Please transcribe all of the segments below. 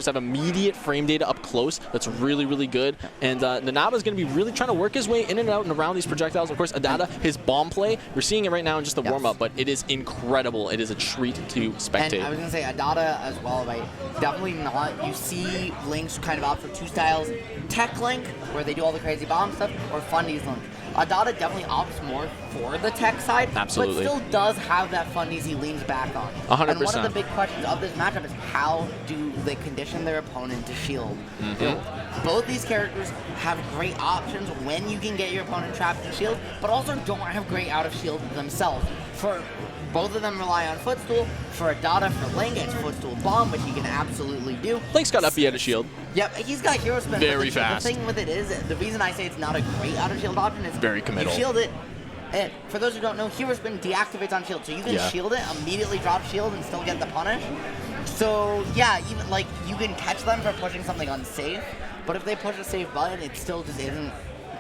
characters have immediate frame data up close. That's really, really good. And Nanaba is going to be really trying to work his way in and out and around these projectiles. Of course, ADADA, his bomb play, we're seeing it right now in just the warm-up, but it is incredible. It is a treat to spectate. And I was going to say ADADA as well, right? Definitely not. You see Link's kind of opt for two styles. Tech Link, where they do all the crazy bomb stuff, or Fundies Link. ADADA definitely opts more for the tech side, Absolutely. but still does have that Fundies he leans back on. 100%. And one of the big questions of this matchup is how do they condition their opponent to shield? You know, both these characters have great options when you can get your opponent trapped in shield, but also don't have great out of shield themselves. For both of them rely on footstool. For ADADA, for Link, it's footstool bomb, which he can absolutely do. Link's got up out of shield. Yep, he's got hero spin. Very fast. The thing with it is, the reason I say it's not a great out of shield option is very committal. You shield it, and for those who don't know, hero spin deactivates on shield, so you can shield it, immediately drop shield, and still get the punish. So yeah, even like you can catch them for pushing something unsafe, but if they push a safe button, it still just isn't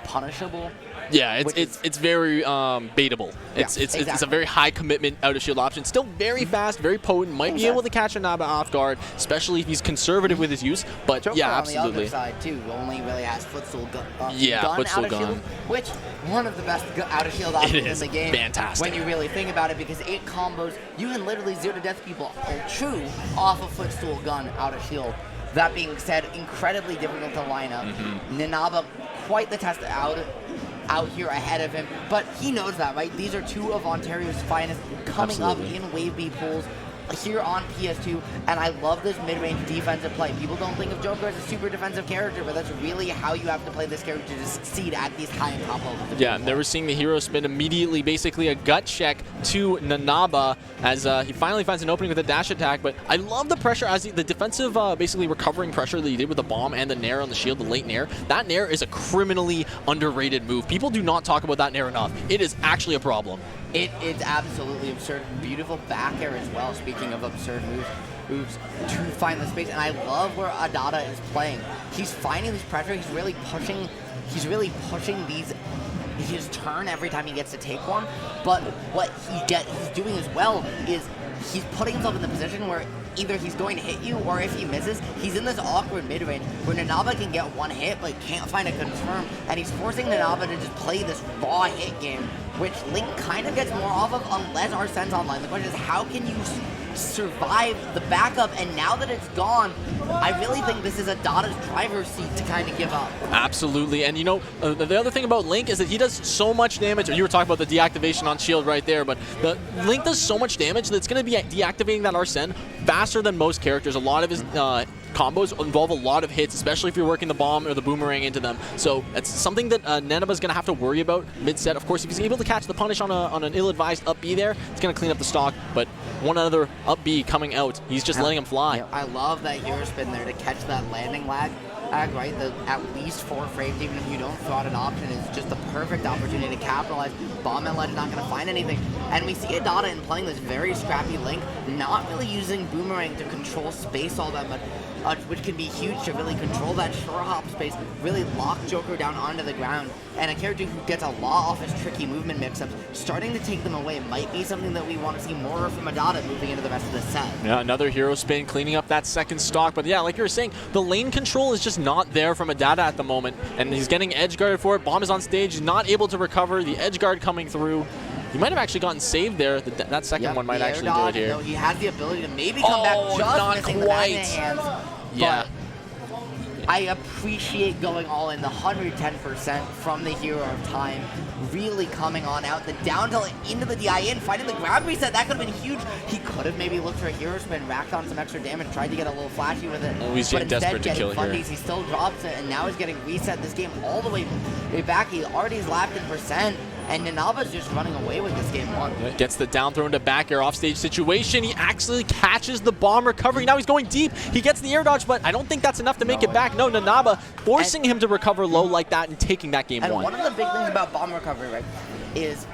punishable. Yeah, it's very baitable. It's a very high commitment out of shield option. Still very fast, very potent. Might be able to catch Nanaba off guard, especially if he's conservative with his use. But Joker yeah, on absolutely. the other side too, only really has footstool gun footstool out of shield, which one of the best out of shield options in the game. Fantastic. When you really think about it, because it combos, you can literally 0 to death people true off a footstool gun out of shield. That being said, incredibly difficult to line up. Nanaba, quite the test out here ahead of him, but he knows that, right? These are two of Ontario's finest coming up in Wave B pools here on PS2, and I love this mid-range defensive play. People don't think of Joker as a super defensive character, but that's really how you have to play this character to succeed at these high and top levels. Yeah, and they were seeing the hero spin immediately, basically a gut check to Nanaba as he finally finds an opening with a dash attack, but I love the pressure as the defensive, basically recovering pressure that he did with the bomb and the nair on the shield, the late nair. That nair is a criminally underrated move. People do not talk about that nair enough. It is actually a problem. It's absolutely absurd. Beautiful back air as well, speaking of absurd moves to find the space. And I love where ADADA is playing. He's finding this pressure. He's really pushing his turn every time he gets to take one. But what he's doing as well is he's putting himself in the position where either he's going to hit you, or if he misses, he's in this awkward mid-range where Nanaba can get one hit but can't find a confirm, and he's forcing Nanaba to just play this raw hit game, which Link kind of gets more off of unless Arsene's online. The question is, how can you survive the backup? And now that it's gone, I really think this is ADADA's driver's seat to kind of give up. Absolutely, and you know, the other thing about Link is that he does so much damage. You were talking about the deactivation on shield right there, but Link does so much damage that it's going to be deactivating that Arsene faster than most characters. A lot of his combos involve a lot of hits, especially if you're working the bomb or the boomerang into them. So that's something that Nanaba's going to have to worry about mid-set. Of course, if he's able to catch the punish on an ill-advised up B there, it's going to clean up the stock, but one other up B coming out, he's just letting him fly. Yeah, I love that hero spin there to catch that landing lag. Right, at least 4 frames, even if you don't throw out an option, is just the perfect opportunity to capitalize. Bomb and Ledge not going to find anything. And we see ADADA in playing this very scrappy Link, not really using Boomerang to control space all that much, which can be huge to really control that short hop space, really lock Joker down onto the ground. And a character who gets a lot off his tricky movement mix-ups, starting to take them away might be something that we want to see more from ADADA moving into the rest of the set. Yeah, another hero spin, cleaning up that second stock. But yeah, like you were saying, the lane control is just not there from ADADA at the moment, and he's getting edge guarded for it. Bomb is on stage, he's not able to recover. The edge guard coming through. He might have actually gotten saved there. That second one might actually do it here. No, he has the ability to maybe come back, just not missing quite. the hands. Yeah. I appreciate going all in, the 110% from the hero of time, really coming on out. The down tilt into the DI in, fighting the grab reset, that could have been huge. He could have maybe looked for a hero spin, racked on some extra damage, tried to get a little flashy with it. Oh, he's but instead desperate to getting kill here. Fundies, he still drops it, and now he's getting reset this game all the way back. He already is lapped in percent. And Nanaba's just running away with this game one. Gets the down throw into back air offstage situation. He actually catches the bomb recovery. Now he's going deep. He gets the air dodge, but I don't think that's enough to make it back. No, Nanaba forcing him to recover low like that and taking that game and one. One of the big things about bomb recovery, right, is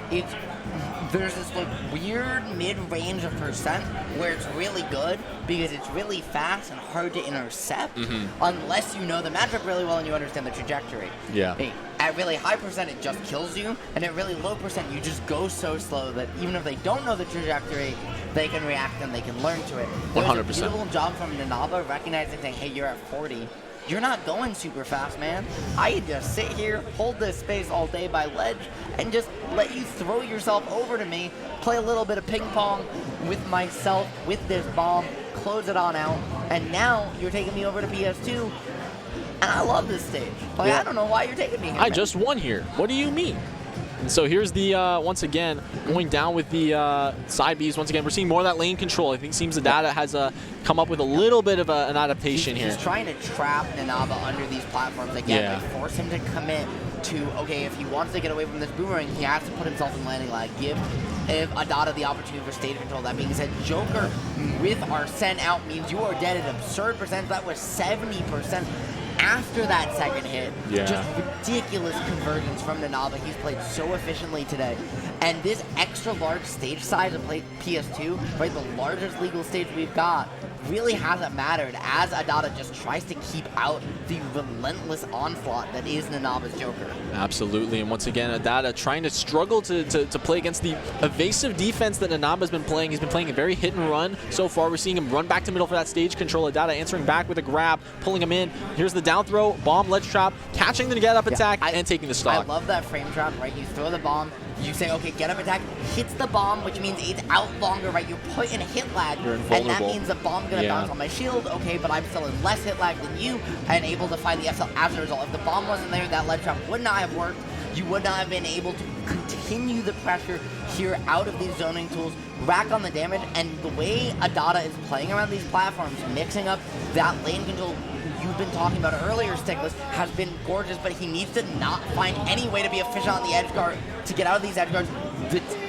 there's this like weird mid-range of percent where it's really good because it's really fast and hard to intercept unless you know the matchup really well and you understand the trajectory. Yeah. Hey, At really high percent, it just kills you, and at really low percent, you just go so slow that even if they don't know the trajectory, they can react and they can learn to it. There's 100%. a beautiful job from Nanaba recognizing, saying, hey, you're at 40. You're not going super fast, man. I just sit here, hold this space all day by ledge, and just let you throw yourself over to me, play a little bit of ping pong with myself, with this bomb, close it on out, and now you're taking me over to PS2. And I love this stage. Like, Yeah. I don't know why you're taking me here. I just won here. What do you mean? And so here's the, once again, going down with the side Bs. Once again, we're seeing more of that lane control. I think it seems ADADA has come up with a little bit of an adaptation here. He's trying to trap Nanaba under these platforms again. Yeah. Like, force him to commit to, okay, if he wants to get away from this boomerang, he has to put himself in landing lag. Give ADADA the opportunity for stage control. That being said, Joker with Arsene out means you are dead at absurd percent. That was 70%. After that second hit, Yeah. just ridiculous conversions from Nanaba. He's played so efficiently today. And this extra large stage size of play PS2, right, the largest legal stage we've got, really hasn't mattered as ADADA just tries to keep out the relentless onslaught that is Nanaba's Joker. Absolutely, and once again, ADADA trying to struggle to play against the evasive defense that Nanaba's been playing. He's been playing a very hit and run so far. We're seeing him run back to middle for that stage control. ADADA answering back with a grab, pulling him in. Here's the down throw, bomb, ledge trap, catching the get up attack, and taking the stock. I love that frame trap, right? You throw the bomb, you say, okay, get up attack, hits the bomb, which means it's out longer, right? You're put in hit lag, and that means the bomb's gonna bounce on my shield, okay, but I'm still in less hit lag than you, and able to find the FL as a result. If the bomb wasn't there, that ledge trap would not have worked. You would not have been able to continue the pressure here out of these zoning tools, rack on the damage, and the way ADADA is playing around these platforms, mixing up that lane control you've been talking about earlier, Stickless, has been gorgeous, but he needs to not find any way to be efficient on the edge guard, to get out of these edge guards.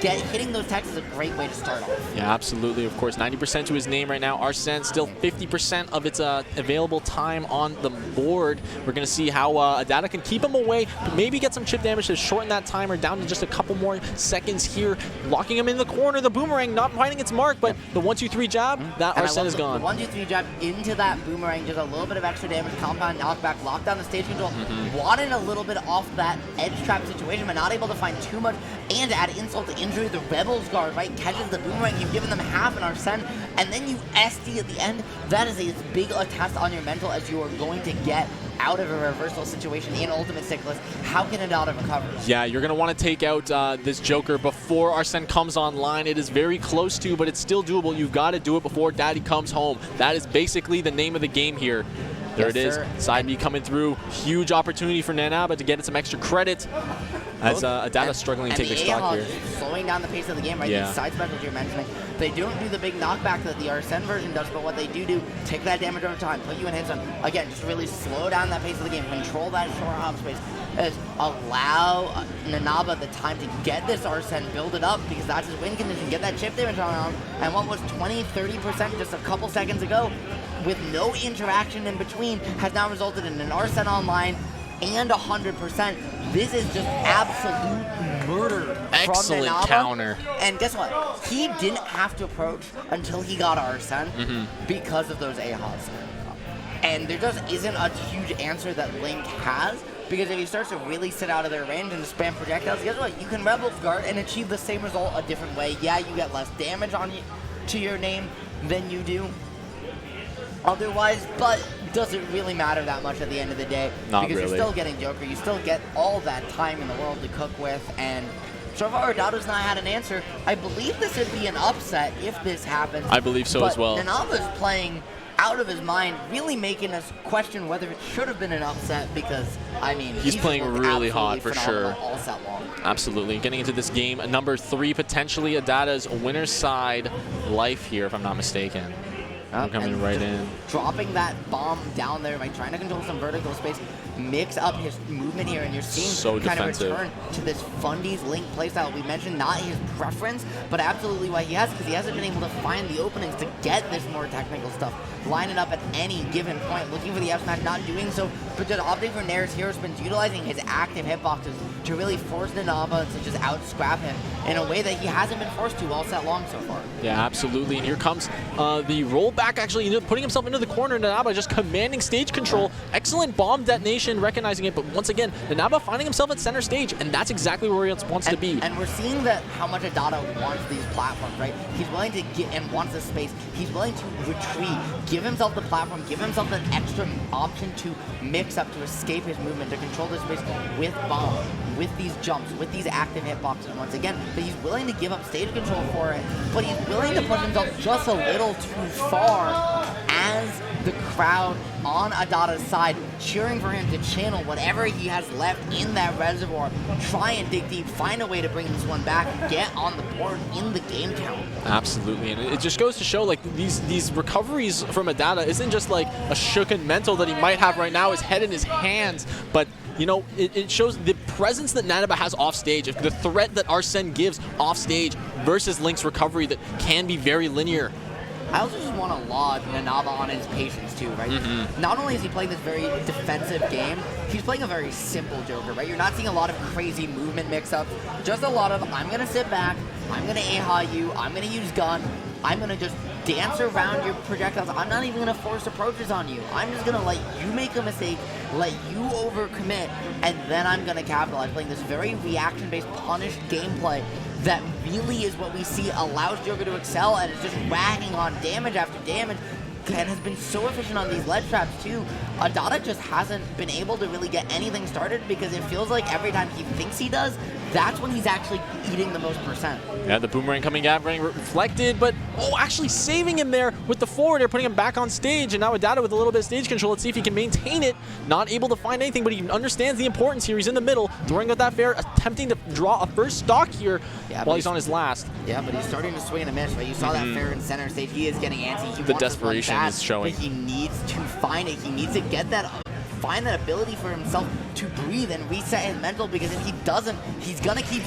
Hitting those techs is a great way to start off. Yeah, absolutely. Of course, 90% to his name right now. Arsene still 50% of its available time on the board. We're going to see how ADADA can keep him away, maybe get some chip damage to shorten that timer down to just a couple more seconds here. Locking him in the corner, the boomerang not finding its mark, but the 1-2-3 jab, that Arsene is gone. The 1-2-3 jab into that boomerang, just a little bit of extra damage, compound knockback, lock down the stage control. Wanted a little bit off that edge trap situation, but not able to find too much. And to add insult to injury, the Rebels guard, right, catches the boomerang. You've given them half an Arsene, and then you SD at the end. That is as big a test on your mental as you are going to get out of a reversal situation in Ultimate Stickless. How can ADADA recover? Yeah, you're going to want to take out this Joker before Arsene comes online. It is very close to, but it's still doable. You've got to do it before Daddy comes home. That is basically the name of the game here. There it is. Side B coming through. Huge opportunity for Nanaba to get some extra credit as ADADA struggling to take their stock here. Slowing down the pace of the game, right? Yeah. These side specials you're mentioning, they don't do the big knockback that the Arsene version does, but what they do, take that damage over time, put you in hit zone. Again, just really slow down that pace of the game, control that short hop space, allow Nanaba the time to get this Arsene, build it up, because that's his win condition, get that chip damage on him, and what was 20-30% just a couple seconds ago, with no interaction in between, has now resulted in an Arsene online and 100%. This is just absolute murder. Excellent from Nanaba. Counter. And guess what? He didn't have to approach until he got Arsene because of those AHAs. And there just isn't a huge answer that Link has, because if he starts to really sit out of their range and spam projectiles, guess what? You can Rebels Guard and achieve the same result a different way. Yeah, you get less damage on you to your name than you do otherwise, but doesn't really matter that much at the end of the day. Not because really. You're still getting Joker, you still get all that time in the world to cook with, and so far ADADA's not had an answer. I believe this would be an upset if this happens. I believe so as well. Nanaba's playing out of his mind, really making us question whether it should have been an upset, because, I mean, he's playing really hot for sure. All set long. Absolutely. Getting into this game, number 3, potentially ADADA's winner's side life here, if I'm not mistaken. Coming right in. Dropping that bomb down there, like trying to control some vertical space, mix up his movement here, and you're seeing So kind defensive. of return to this Fundy's Link playstyle. We mentioned not his preference, but absolutely why he has, because he hasn't been able to find the openings to get this more technical stuff. Lining up at any given point, looking for the F smash, not doing so, but just opting for Nair's Hero Spins, utilizing his active hitboxes to really force Nanaba to just out-scrap him in a way that he hasn't been forced to all set long so far. Yeah, absolutely. And here comes the rollback back, actually, putting himself into the corner. Nanaba just commanding stage control. Excellent bomb detonation, recognizing it, but once again, Nanaba finding himself at center stage, and that's exactly where he wants to be. And we're seeing that how much ADADA wants these platforms, right? He's willing to get and wants the space. He's willing to retreat, give himself the platform, give himself an extra option to mix up, to escape his movement, to control the space with bomb, with these jumps, with these active hitboxes once again. But he's willing to give up stage control for it, but he's willing to push himself just a little too far as the crowd on ADADA's side cheering for him to channel whatever he has left in that reservoir, try and dig deep, find a way to bring this one back, and get on the board in the game count. Absolutely, and it just goes to show like these recoveries from ADADA isn't just like a shooken mental that he might have right now, his head in his hands, but you know, it shows the presence that Nanaba has off stage, the threat that Arsene gives off stage versus Link's recovery that can be very linear. I also just want to laud Nanaba on his patience too, right? Not only is he playing this very defensive game, he's playing a very simple Joker, right? You're not seeing a lot of crazy movement mix-ups, just a lot of, I'm going to sit back, I'm going to A-ha you, I'm going to use gun, I'm going to just dance around your projectiles. I'm not even going to force approaches on you. I'm just going to let you make a mistake, let you overcommit, and then I'm going to capitalize, playing this very reaction-based, punished gameplay that really is what we see allows Joker to excel, and it's just racking on damage after damage, and has been so efficient on these ledge traps too. ADADA just hasn't been able to really get anything started because it feels like every time he thinks he does, that's when he's actually eating the most %. Yeah, the boomerang coming out, getting reflected, but actually saving him there with the forward air, putting him back on stage, and now ADADA with a little bit of stage control. Let's see if he can maintain it. Not able to find anything, but he understands the importance here. He's in the middle, throwing out that fair, attempting to draw a first stock here while he's on his last. Yeah, but he's starting to swing and a miss, right? You saw that fair in center stage. He is getting antsy. The desperation is showing. But he needs to find it. He needs to get that, find that ability for himself to breathe and reset his mental, because if he doesn't, he's going to keep